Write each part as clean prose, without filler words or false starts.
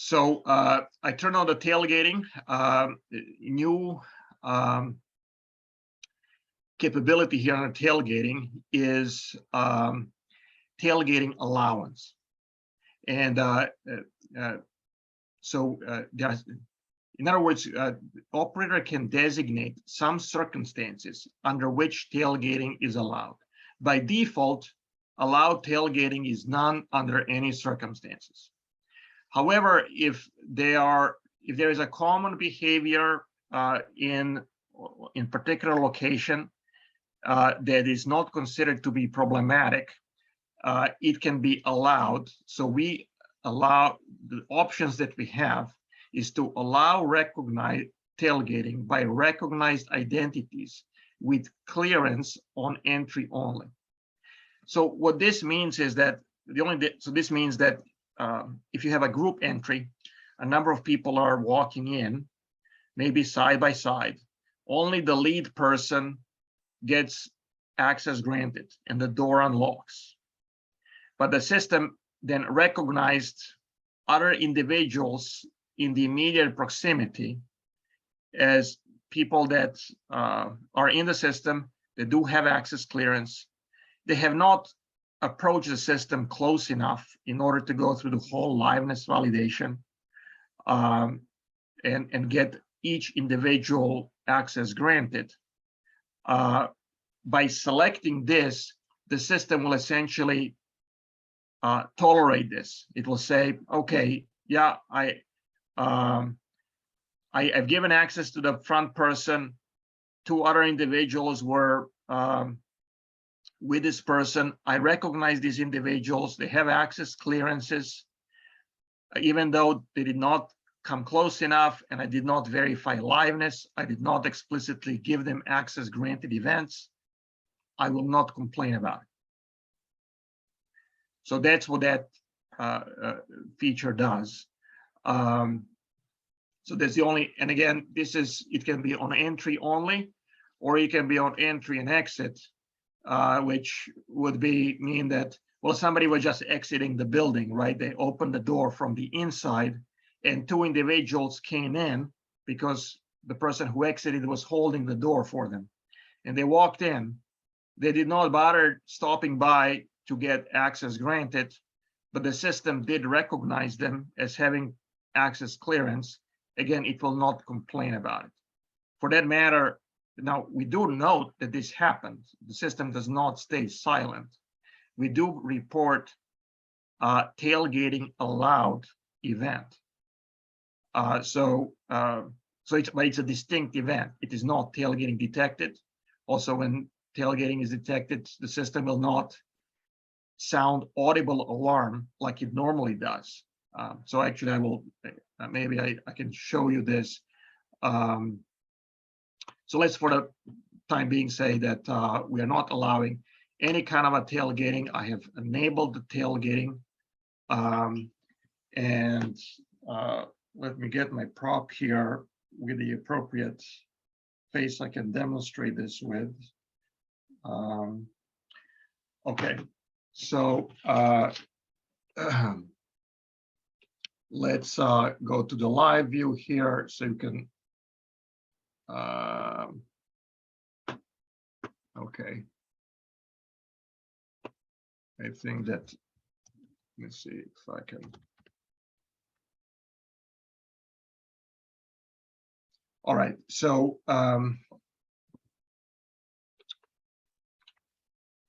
So I turn on the tailgating. New capability here on the tailgating is tailgating allowance. And in other words, the operator can designate some circumstances under which tailgating is allowed. By default, allowed tailgating is none under any circumstances. However, if there is a common behavior in particular location that is not considered to be problematic, it can be allowed. So we allow the options that we have is to allow recognized tailgating by recognized identities with clearance on entry only. So what this means is that this means that if you have a group entry, a number of people are walking in, maybe side by side, only the lead person gets access granted and the door unlocks. But the system then recognized other individuals in the immediate proximity as people that are in the system, they do have access clearance. They have not approached the system close enough in order to go through the whole liveness validation and get each individual access granted. By selecting this, the system will essentially tolerate this. It will say, okay, yeah, I've given access to the front person. Two other individuals were with this person. I recognize these individuals. They have access clearances, even though they did not come close enough and I did not verify liveness. I did not explicitly give them access granted events. I will not complain about it. So that's what that feature does. So that's the only, and again, it can be on entry only, or it can be on entry and exit, which would mean that, well, somebody was just exiting the building, right? They opened the door from the inside and two individuals came in because the person who exited was holding the door for them. And they walked in. They did not bother stopping by to get access granted, but the system did recognize them as having access clearance. Again, it will not complain about it. For that matter, now we do note that this happens. The system does not stay silent. We do report tailgating allowed event. So it's a distinct event. It is not tailgating detected. Also, when tailgating is detected, the system will not sound audible alarm like it normally does. So actually, I will maybe I can show you this. So let's, for the time being, say that we are not allowing any kind of a tailgating. I have enabled the tailgating, and let me get my prop here with the appropriate face I can demonstrate this with. Okay, so let's go to the live view here so you can, okay. I think that, let me see if I can. All right, so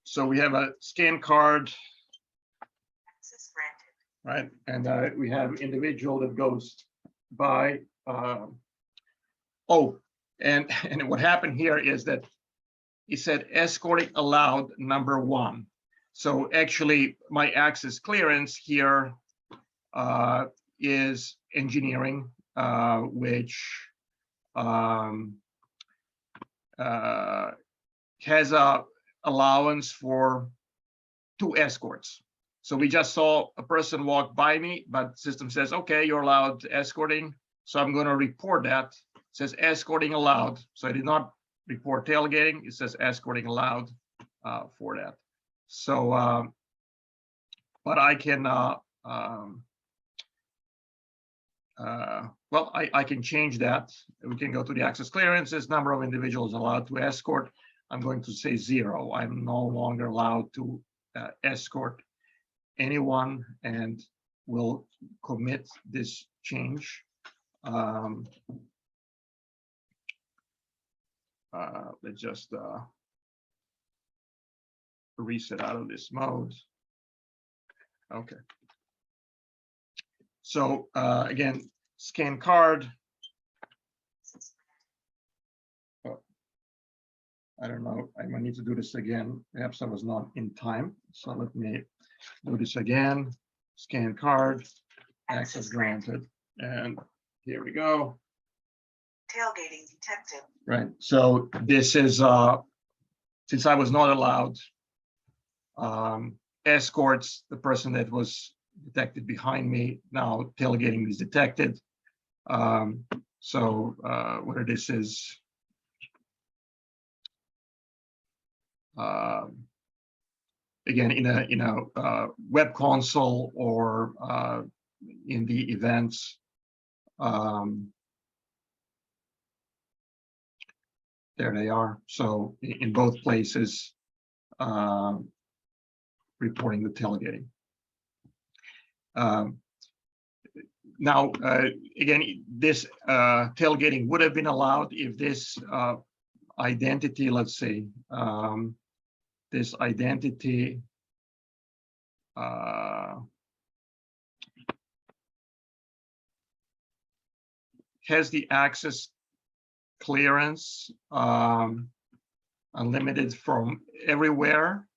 so we have a scan card, access granted, right? And we have individual that goes by. Oh, and what happened here is that he said escorting allowed number 1. So actually, my access clearance here is engineering, which has a allowance for 2 escorts. So we just saw a person walk by me, but the system says, okay, you're allowed escorting. So I'm going to report that. It says escorting allowed. So I did not report tailgating. It says escorting allowed for that. So, but I can well, I can change that. We can go to the access clearances, number of individuals allowed to escort. I'm going to say 0. I'm no longer allowed to escort anyone, and will commit this change. Let's just reset out of this mode. Okay. So again, scan card. Oh, I don't know. I might need to do this again. Perhaps I was not in time. So let me do this again. Scan card, access granted, and here we go. Tailgating detected. Right. So this is since I was not allowed escorts, the person that was detected behind me, now tailgating is detected. So whether this is again in a web console or in the events, there they are. So in both places, reporting the tailgating. Now, again, this tailgating would have been allowed if this identity, let's say, this identity has the access clearance unlimited from everywhere.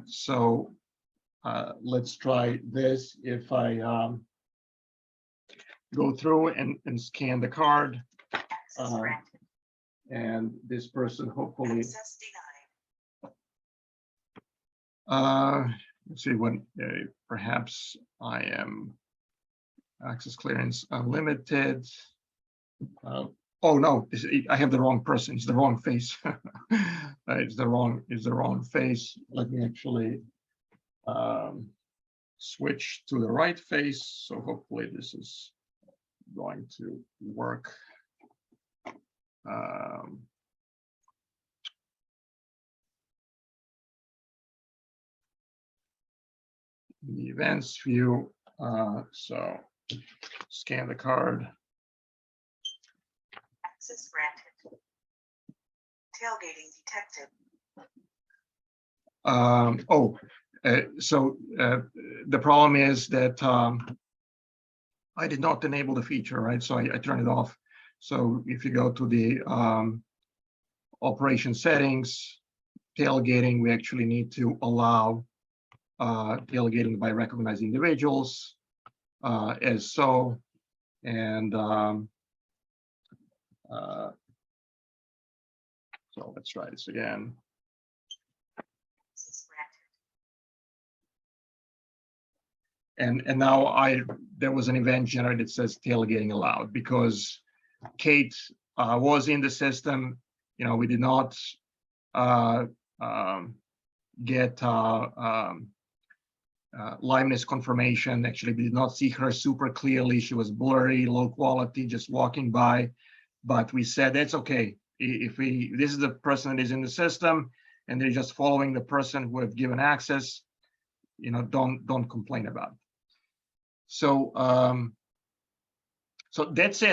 So let's try this. If I go through and scan the card, and this person hopefully, let's see when perhaps I am access clearance unlimited. Oh no, I have the wrong person. It's the wrong face. It's the wrong face. Let me actually switch to the right face. So hopefully this is going to work. In the events view, so scan the card. Access granted. Tailgating detected. So the problem is that I did not enable the feature, right? So I turned it off. So if you go to the operation settings, tailgating, we actually need to allow tailgating by recognized individuals as so, and so let's try this again. And now there was an event generated that says tailgating allowed because Kate was in the system. You know, we did not get liveness confirmation. Actually, we did not see her super clearly. She was blurry, low quality, just walking by. But we said that's okay. If this is the person that is in the system and they're just following the person who have given access, you know, don't complain about it. So so that's it.